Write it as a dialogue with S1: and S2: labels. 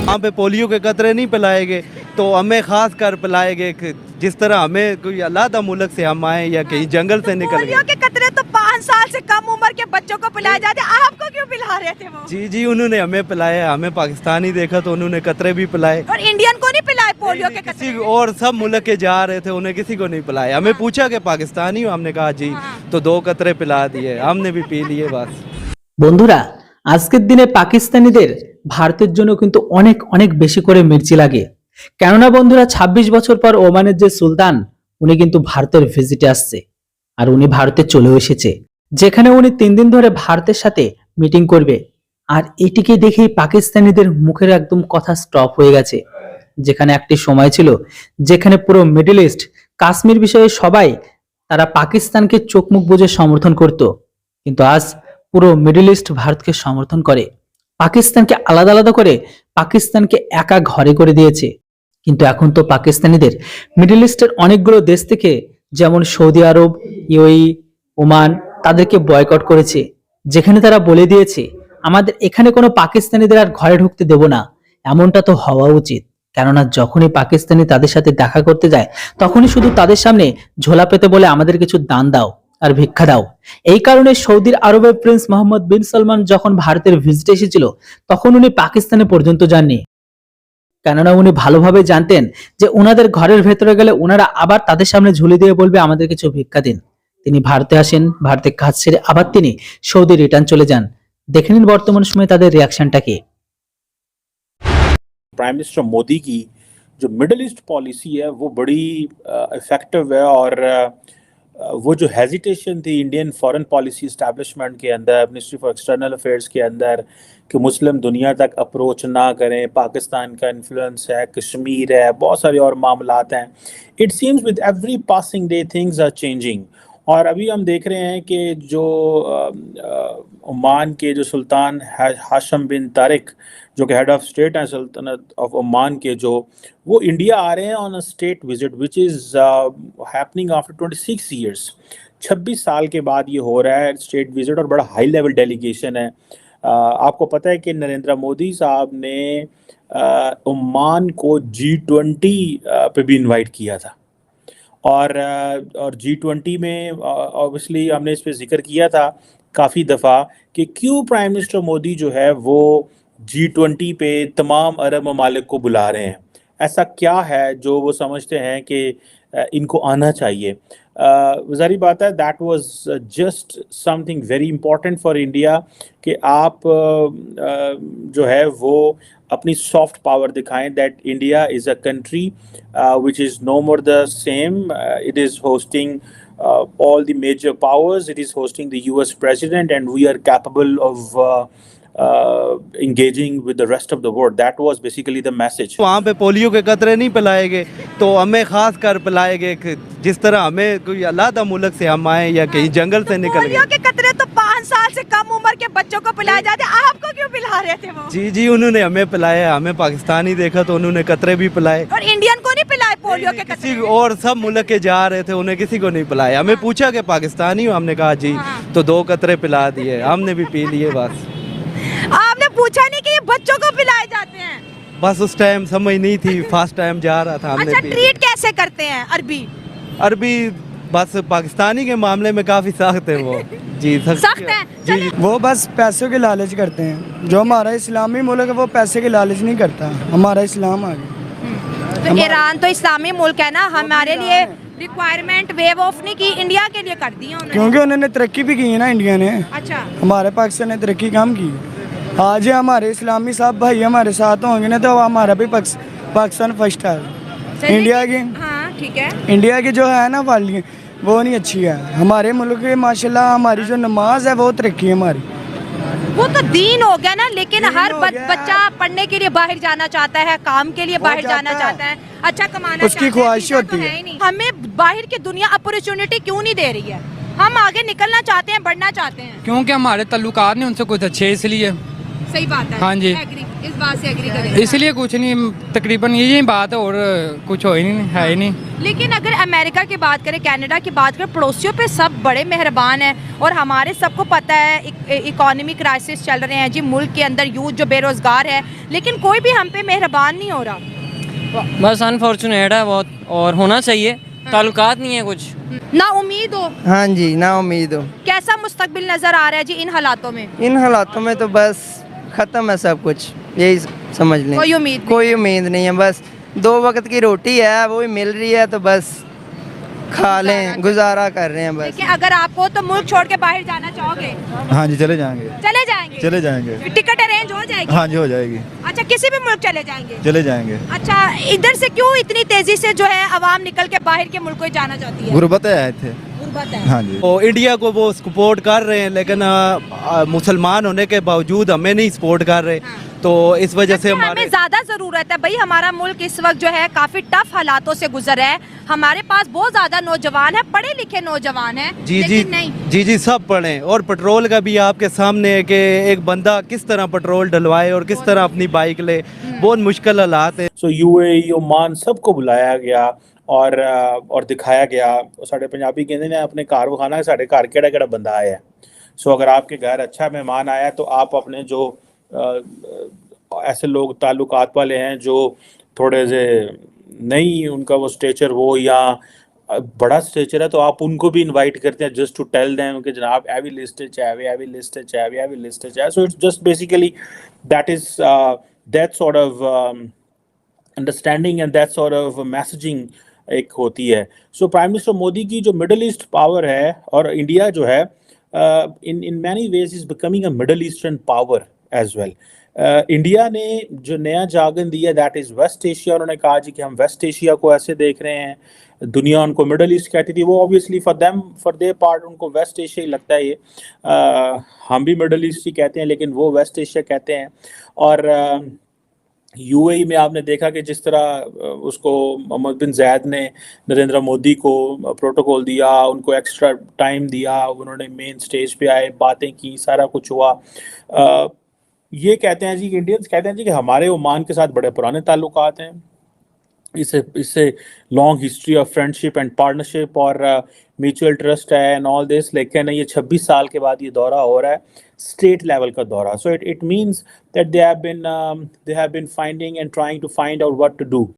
S1: वहाँ पे पोलियो के कतरे नहीं पिलाए गए तो हमें खास कर पिलाए गए कि जिस तरह हमें कोई अलादा मुल्क से हम आए या कहीं जंगल से निकल
S2: पोलियो
S1: गए।
S2: के कतरे तो 5 साल से कम उम्र के बच्चों को पिलाए जाते, आपको क्यों पिला रहे थे वो?
S1: जी जी, उन्होंने हमें पिलाया, हमें पाकिस्तानी देखा तो उन्होंने कतरे भी पिलाए।
S2: और इंडियन को नहीं पिलाए पोलियो के
S1: किसी
S2: कतरे?
S1: और सब मुल्क के जा रहे थे, उन्हें किसी को नहीं पिलाया। हमें पूछा कि पाकिस्तानी हो, हमने कहा जी, तो 2 कतरे पिला दिए, हमने भी पी लिए बस।
S3: বন্ধুরা, আজকের দিনে পাকিস্তানিদের ভারতের জন্য কিন্তু অনেক অনেক বেশি করে মির্চি লাগে। কেননা বন্ধুরা ২৬ বছর পর ওমানের যে সুলতান উনি কিন্তু ভারতের ভিজিটে আসছে আর উনি ভারতে চলেও এসেছে, যেখানে উনি 3 দিন ধরে ভারতের সাথে মিটিং করবে। আর এটিকে দেখেই পাকিস্তানিদের মুখের একদম কথা স্টপ হয়ে গেছে। যেখানে একটি সময় ছিল যেখানে পুরো মিডল ইস্ট কাশ্মীর বিষয়ে সবাই তারা পাকিস্তানকে চোখ মুখ বুজে সমর্থন করত, কিন্তু আজ পুরো মিডল ইস্ট ভারতকে সমর্থন করে, পাকিস্তানকে আলাদা আলাদা করে পাকিস্তানকে একা ঘরে করে দিয়েছে। কিন্তু এখন তো পাকিস্তানিদের মিডল ইস্টের অনেকগুলো দেশ থেকে যেমন সৌদি আরব, ইউএই, ওমান তাদেরকে বয়কট করেছে, যেখানে তারা বলে দিয়েছে আমাদের এখানে কোনো পাকিস্তানিদের আর ঘরে ঢুকতে দেব না। এমনটা তো হওয়া উচিত, কেননা যখনই পাকিস্তানি তাদের সাথে দেখা করতে যায় তখনই শুধু তাদের সামনে ঝোলা পেতে বলে আমাদের কিছু দান দাও আর ভিক্ষা দাও। এই কারণে সৌদি আরবের প্রিন্স মোহাম্মদ বিন সালমান যখন ভারতের ভিজিটে এসেছিল তখন উনি পাকিস্তানে পর্যন্ত যাননি, কেননা উনি ভালোভাবে জানতেন যে ওনাদের ঘরের ভেতরে গেলে ওনারা আবার তাদের সামনে ঝুলি দিয়ে বলবে আমাদের কিছু ভিক্ষা দিন। তিনি ভারতে আসেন, ভারতে কাজ ছেড়ে আবার তিনি সৌদি রিটার্ন চলে যান। দেখে নিন বর্তমান সময়ে তাদের রিয়াকশনটা কি।
S4: प्राइम मिनिस्टर मोदी की जो मिडिल ईस्ट पॉलिसी है वो बड़ी इफेक्टिव है और वो जो हेजिटेशन थी इंडियन फॉरेन पॉलिसी इस्टेब्लिशमेंट के अंदर, मिनिस्ट्री फॉर एक्सटर्नल अफेयर्स के अंदर कि मुस्लिम दुनिया तक अप्रोच ना करें, पाकिस्तान का इन्फ्लुएंस है, कश्मीर है, बहुत सारे और मामलात हैं। It seems with every passing day things are changing. और अभी हम देख रहे हैं कि जो ओमान के जो सुल्तान हाशम बिन तारिक जो कि हेड ऑफ स्टेट हैं सल्तनत ऑफ ओमान के, जो वो इंडिया आ रहे हैं on a state visit which is happening after 26 years. 26 साल के बाद ये हो रहा है स्टेट विजिट और बड़ा हाई लेवल डेलीगेशन है। आपको पता है कि नरेंद्र मोदी साहब ने ओमान को G20 पे भी इनवाइट किया था और G20 में ऑब्वियसली हमने इस पे जिक्र किया था काफ़ी दफ़ा कि क्यों प्राइम मिनिस्टर मोदी जो है वो G20 पे तमाम अरब ममालिक को बुला रहे हैं। ऐसा क्या है जो वो समझते हैं कि इनको आना चाहिए। ज़ाहिर बात है that was just something very important for India कि आप जो है वो अपनी सॉफ्ट पावर दिखाएं that India is a country which is no more the same. It is hosting all the major powers, it is hosting the US president and we are capable of engaging with the rest of the world. That was basically the message.
S1: वहाँ पे polio के कतरे नहीं पिलाए गए तो हमें खास कर पिलाए गए कि जिस तरह हमें कोई अलादा मुल्क से हम आए या कहीं जंगल से निकल
S2: पोलियो
S1: गए।
S2: के कतरे तो 5 साल से कम उम्र के बच्चों को पिलाए जाते, आपको क्यों पिला रहे थे वो?
S1: जी जी, उन्होंने हमें पिलाया, हमें पाकिस्तानी देखा तो उन्होंने कतरे भी पिलाए।
S2: और इंडियन को नहीं पिलाए पोलियो के
S1: किसी
S2: कतरे?
S1: और सब मुल्क के जा रहे थे, उन्हें किसी को नहीं पिलाया। हमें पूछा कि पाकिस्तानी हो, हमने कहा जी, तो 2 कतरे पिला दिए, हमने भी पी लिए बस।
S2: आपने पूछा नहीं कि ये बच्चों को पिलाए जाते हैं?
S1: बस उस टाइम समझ नहीं थी, फर्स्ट टाइम जा रहा था, हमने
S2: अच्छा,
S1: पी
S2: ट्रीट कैसे करते हैं अरबी?
S1: अरबी बस पाकिस्तानी के मामले में काफी सख्त है वो। जी
S2: सख्त है?
S1: जी
S5: वो बस पैसों के लालच करते हैं। जो हमारा इस्लामी मुल्क है वो पैसे के लालच नहीं करता, हमारा इस्लाम आ गया।
S2: तो ईरान तो इस्लामी मुल्क है ना, हमारे लिए रिक्वायरमेंट वेव ऑफ नहीं की, इंडिया के लिए कर दी है उन्होंने।
S5: क्योंकि उन्होंने तरक्की भी की है ना इंडिया ने,
S2: अच्छा,
S5: हमारे पाकिस्तान ने तरक्की कम की। आज ये हमारे इस्लामी साहब भाई हमारे साथ होंगे ना तो हमारा भी पाकिस्तान फर्स्ट है। इंडिया की
S2: हाँ ठीक है,
S5: इंडिया की जो है ना वाली वो नहीं अच्छी है। हमारे मुल्क के माशाल्लाह हमारी जो नमाज है वो तरक्की है हमारी।
S2: वो तो दीन हो गया ना, लेकिन
S5: दीन
S2: हर
S5: हो गया।
S2: बच्चा पढ़ने के लिए बाहर जाना चाहता है, काम के लिए बाहर
S5: जाता
S2: जाना
S5: है।
S2: चाहता है, अच्छा कमाना
S5: उसकी
S2: चाहता है,
S5: ख्वाहिश
S2: वीज़ा तो
S5: होती है।
S2: ही नहीं। हमें बाहर की दुनिया अपॉर्चुनिटी क्यों नहीं दे रही है? हम आगे निकलना चाहते हैं, बढ़ना चाहते हैं।
S6: क्योंकि हमारे तल्लुकात नहीं उनसे कुछ अच्छे, इसलिए।
S2: सही बात है,
S6: हाँ जी।
S2: एग्री। इस बात से एग्री करेंगे?
S6: इसलिए कुछ नहीं, तकरीबन यही बात है और कुछ हो ही नहीं, है ही नहीं।
S2: लेकिन अगर अमेरिका की बात करें, कनाडा की बात करें, पड़ोसियों पे सब बड़े मेहरबान हैं और हमारे सबको पता है इकोनॉमी क्राइसिस चल रहे हैं जी, मुल्क के अंदर यूथ जो बेरोजगार है, लेकिन कोई भी हम पे मेहरबान नहीं हो रहा।
S7: बस अनफॉर्चुनेट है बहुत, और होना चाहिए, ताल्लुकात नहीं है कुछ।
S2: ना उम्मीद हो,
S8: हाँ जी, ना उम्मीद हो।
S2: कैसा मुस्तकबिल नजर आ रहा है जी इन हालातों में?
S8: इन हालातों में तो बस ख़त्म है सब कुछ, यही समझ लें।
S2: कोई उम्मीद नहीं।
S8: कोई उम्मीद नहीं है, बस 2 वक्त की रोटी है वो भी मिल रही है तो बस खा लें, गुजारा कर रहे हैं बस।
S2: लेकिन अगर आपको तो मुल्क छोड़ के बाहर जाना चाहोगे?
S9: हाँ जी, चले जाएंगे।
S2: चले जाएंगे?
S9: चले जाएंगे।
S2: टिकट अरेंज हो जाएगी?
S9: हाँ जी, हो जाएगी।
S2: अच्छा, किसी भी मुल्क चले जाएंगे?
S9: चले जाएंगे।
S2: अच्छा, इधर से क्यों इतनी तेजी से जो है अवाम निकल के बाहर के मुल्क को जाना चाहती है?
S9: गुर्बत है थे।
S2: गुर्बत है।
S9: हाँ जी।
S1: तो इंडिया को वो सपोर्ट कर रहे हैं, लेकिन मुसलमान होने के बावजूद हमें नहीं सपोर्ट कर रहे, तो इस वजह से
S2: हमें
S1: हमारे
S2: ज्यादा जरूरत है भाई। हमारा मुल्क इस वक्त जो है काफी टफ हालातों से गुजर है, हमारे पास बहुत ज्यादा नौजवान है, पढ़े लिखे नौजवान है,
S1: जी जी
S2: लेकिन नहीं।
S1: जी जी सब पढ़े, और पेट्रोल का भी आपके सामने है कि एक बंदा किस तरह पेट्रोल डलवाए और किस तरह अपनी बाइक ले, बहुत मुश्किल हालात है।
S4: सो यूएई, ओमान सबको बुलाया गया और दिखाया गया। साढ़े पंजाबी कहते ने अपने घर विखाना साढ़े घर केड़ा केड़ा बंदा आया है। सो अगर आपके घर अच्छा मेहमान आया तो आप अपने जो ऐसे लोग ताल्लुकात वाले हैं जो थोड़े से नहीं उनका वो स्टेचर वो या बड़ा स्टेचर है, तो आप उनको भी इनवाइट करते हैं जस्ट टू टेल देम कि जनाब एवी लिस्ट एवी लिस्ट एवी लिस्ट है। So it's just basically that is that sort of understanding and that sort of messaging एक होती है। सो प्राइम मिनिस्टर मोदी की जो मिडल ईस्ट पावर है और इंडिया जो है in many ways is becoming a Middle Eastern power as well. India ने जो नया जागन दिया दैट इज़ वेस्ट एशिया। उन्होंने कहा जी कि हम वेस्ट एशिया को ऐसे देख रहे हैं, दुनिया उनको मिडल ईस्ट कहती थी, वो ऑब्वियसली फॉर देयर पार्ट उनको वेस्ट एशिया ही लगता है ये। हम भी मिडल ईस्ट ही कहते हैं लेकिन वो वेस्ट एशिया कहते हैं। और यूएई में आपने देखा कि जिस तरह उसको मोहम्मद बिन ज़ायद ने नरेंद्र मोदी को प्रोटोकॉल दिया, उनको एक्स्ट्रा टाइम दिया, उन्होंने मेन स्टेज पे आए, बातें की, सारा कुछ हुआ। ये कहते हैं जी, इंडियंस कहते हैं जी कि हमारे ओमान के साथ बड़े पुराने ताल्लुकात हैं, इससे long history of friendship and partnership और म्यूचुअल ट्रस्ट है एंड ऑल दिस। लेकिन ये 26 साल के बाद ये दौरा हो रहा है, स्टेट लेवल का दौरा। So it means that they have been finding and trying to find out what to do.